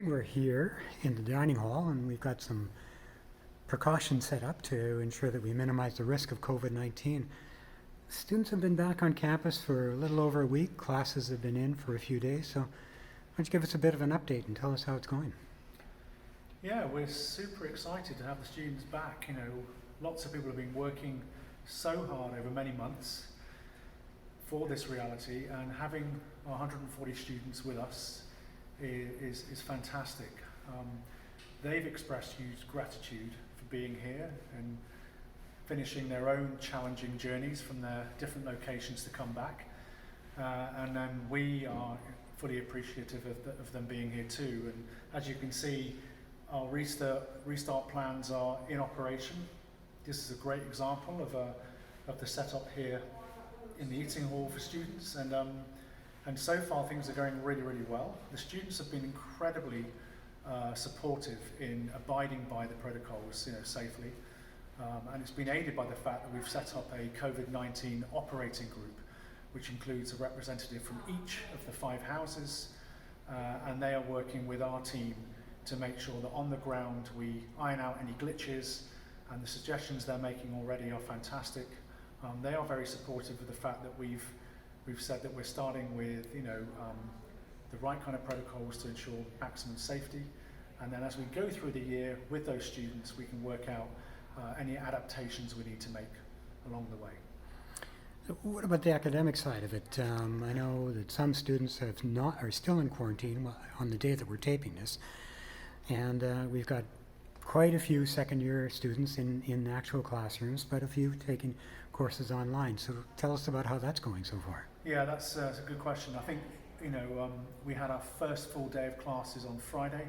We're here in the dining hall and we've got some precautions set up to ensure that we minimize the risk of COVID-19. Students have been back on campus for a little over a week. Classes have been in for a few days. So why don't you give us a bit of an update and tell us how it's going? Yeah, we're super excited to have the students back. Lots of people have been working so hard over many months for this reality, and having 140 students with us is fantastic. They've expressed huge gratitude for being here and finishing their own challenging journeys from their different locations to come back. And then we are fully appreciative of them being here too. And as you can see, our restart plans are in operation. This is a great example of the setup here in the eating hall for students. And so far things are going really, really well. The students have been incredibly supportive in abiding by the protocols, safely. And it's been aided by the fact that we've set up a COVID-19 operating group, which includes a representative from each of the 5 houses, and they are working with our team to make sure that on the ground we iron out any glitches, and the suggestions they're making already are fantastic. They are very supportive of the fact that we've said that we're starting with the right kind of protocols to ensure maximum safety, and then as we go through the year with those students, we can work out any adaptations we need to make along the way. What about the academic side of it? I know that some students are still in quarantine on the day that we're taping this, and we've got quite a few second-year students in actual classrooms, but a few taking courses online. So tell us about how that's going so far. Yeah, that's a good question. I think we had our first full day of classes on Friday.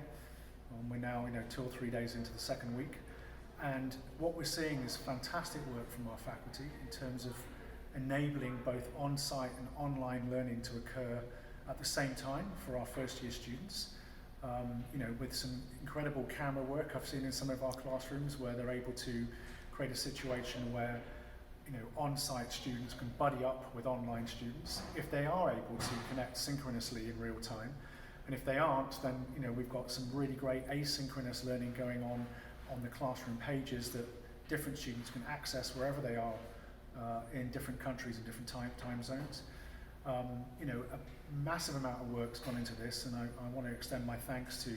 We're now 2 or 3 days into the second week, and what we're seeing is fantastic work from our faculty in terms of enabling both on-site and online learning to occur at the same time for our first-year students. With some incredible camera work I've seen in some of our classrooms where they're able to create a situation where on-site students can buddy up with online students if they are able to connect synchronously in real time. And if they aren't, then we've got some really great asynchronous learning going on the classroom pages that different students can access wherever they are in different countries and different time zones. A massive amount of work's gone into this, and I want to extend my thanks to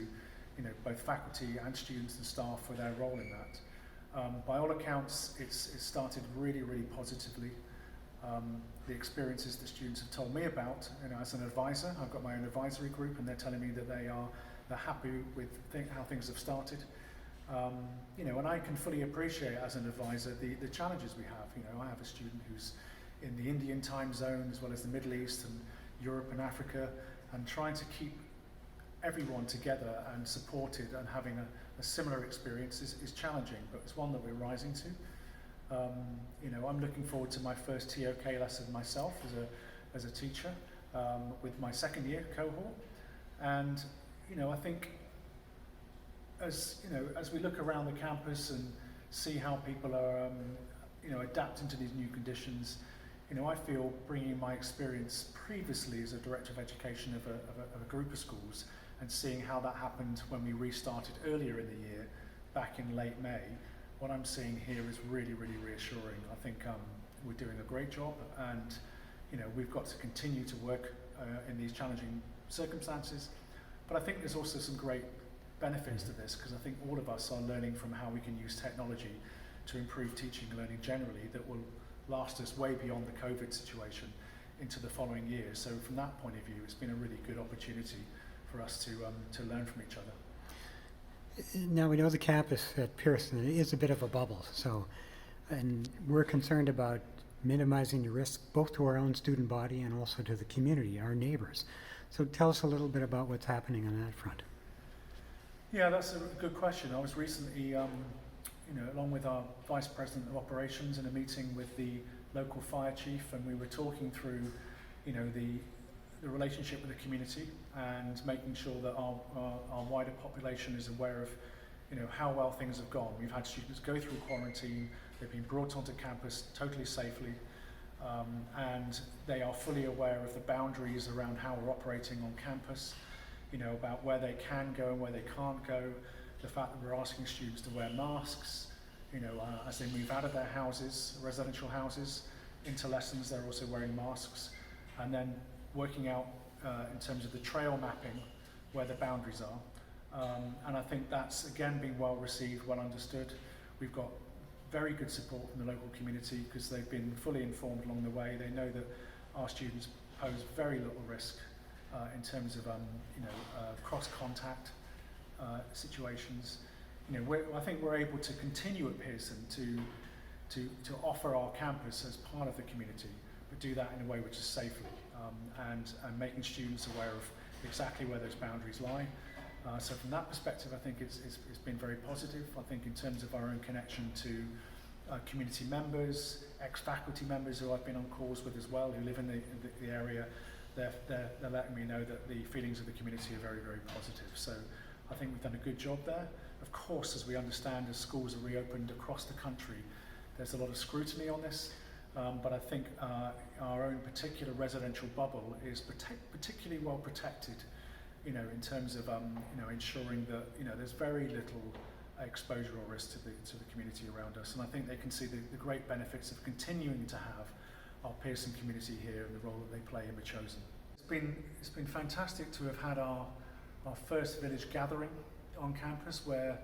both faculty and students and staff for their role in that. By all accounts, it's started really, really positively. The experiences that students have told me about, as an advisor, I've got my own advisory group, and they're telling me that they're happy with how things have started. And I can fully appreciate as an advisor the challenges we have. I have a student who's in the Indian time zone as well as the Middle East and Europe and Africa, and trying to keep everyone together and supported and having a similar experience is challenging, but it's one that we're rising to. I'm looking forward to my first TOK lesson myself as a teacher with my second year cohort, and I think as we look around the campus and see how people are adapting to these new conditions, I feel bringing my experience previously as a director of education of a group of schools and seeing how that happened when we restarted earlier in the year back in late May, what I'm seeing here is really, really reassuring. I think we're doing a great job, and we've got to continue to work in these challenging circumstances, but I think there's also some great benefits to this, because I think all of us are learning from how we can use technology to improve teaching and learning generally that will last us way beyond the COVID situation into the following year. So from that point of view, it's been a really good opportunity for us to learn from each other. Now we know the campus at Pearson is a bit of a bubble, and we're concerned about minimizing the risk both to our own student body and also to the community, our neighbors. So tell us a little bit about what's happening on that front. Yeah, that's a good question. I was recently, along with our Vice President of Operations, in a meeting with the local fire chief, and we were talking through, the relationship with the community and making sure that our wider population is aware of, how well things have gone. We've had students go through quarantine, they've been brought onto campus totally safely, and they are fully aware of the boundaries around how we're operating on campus. about where they can go and where they can't go, the fact that we're asking students to wear masks, as they move out of their houses, residential houses, into lessons, they're also wearing masks, and then working out in terms of the trail mapping where the boundaries are. And I think that's again been well received, well understood. We've got very good support from the local community because they've been fully informed along the way. They know that our students pose very little risk in terms of cross-contact situations. I think we're able to continue at Pearson to offer our campus as part of the community, but do that in a way which is safely and making students aware of exactly where those boundaries lie. So from that perspective, I think it's been very positive. I think in terms of our own connection to community members, ex-faculty members who I've been on calls with as well, who live in the area, they're letting me know that the feelings of the community are very, very positive. So I think we've done a good job there. Of course, as we understand, as schools are reopened across the country, there's a lot of scrutiny on this, but I think our own particular residential bubble is particularly well protected, in terms of ensuring that there's very little exposure or risk to the community around us, and I think they can see the great benefits of continuing to have our Pearson community here and the role that they play in the chosen. It's been fantastic to have had our first village gathering on campus, where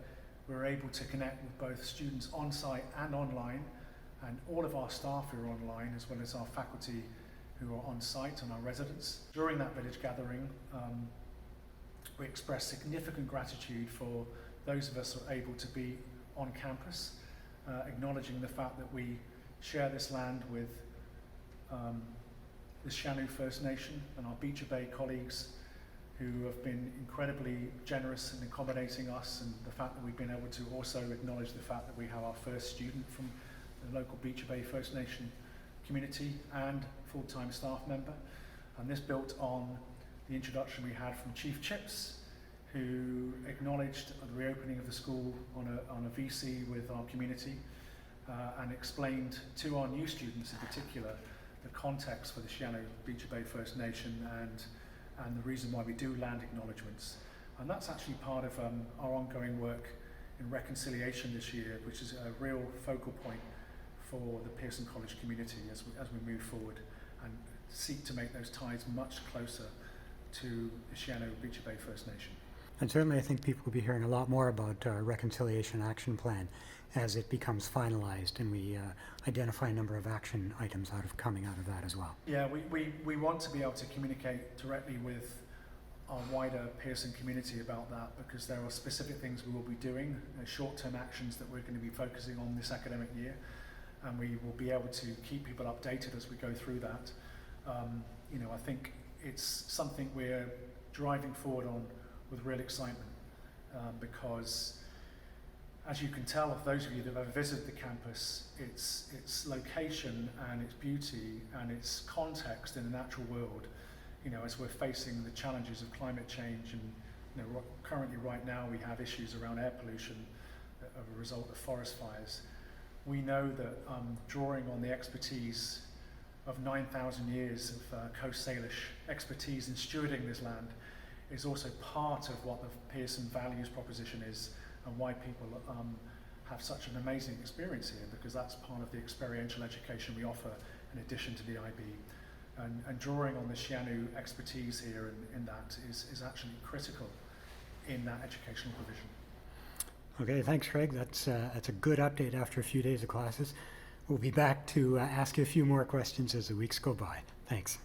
we're able to connect with both students on site and online, and all of our staff who are online, as well as our faculty who are on site and our residents. During that village gathering, we express significant gratitude for those of us who are able to be on campus, acknowledging the fact that we share this land with the Siannou First Nation and our Beecher Bay colleagues, who have been incredibly generous in accommodating us, and the fact that we've been able to also acknowledge the fact that we have our first student from the local Beecher Bay First Nation community and full-time staff member. And this built on the introduction we had from Chief Chips, who acknowledged the reopening of the school on a VC with our community and explained to our new students in particular the context for the Siannou Beecher Bay First Nation and the reason why we do land acknowledgements. And that's actually part of our ongoing work in reconciliation this year, which is a real focal point for the Pearson College community as we move forward and seek to make those ties much closer to the Siannou Beecher Bay First Nation. And certainly I think people will be hearing a lot more about our Reconciliation Action Plan as it becomes finalized and we identify a number of action items coming out of that as well. Yeah, we want to be able to communicate directly with our wider Pearson community about that, because there are specific things we will be doing, short-term actions that we're going to be focusing on this academic year, and we will be able to keep people updated as we go through that. I think it's something we're driving forward on with real excitement, because as you can tell, of those of you that have visited the campus, its location and its beauty and its context in the natural world, as we're facing the challenges of climate change, and currently right now we have issues around air pollution as a result of forest fires. We know that drawing on the expertise of 9,000 years of Coast Salish expertise in stewarding this land is also part of what the Pearson values proposition is, and why people have such an amazing experience here, because that's part of the experiential education we offer in addition to the IB. And drawing on the Siannou expertise here in that is actually critical in that educational provision. Okay, thanks, Craig. That's a good update after a few days of classes. We'll be back to ask you a few more questions as the weeks go by. Thanks.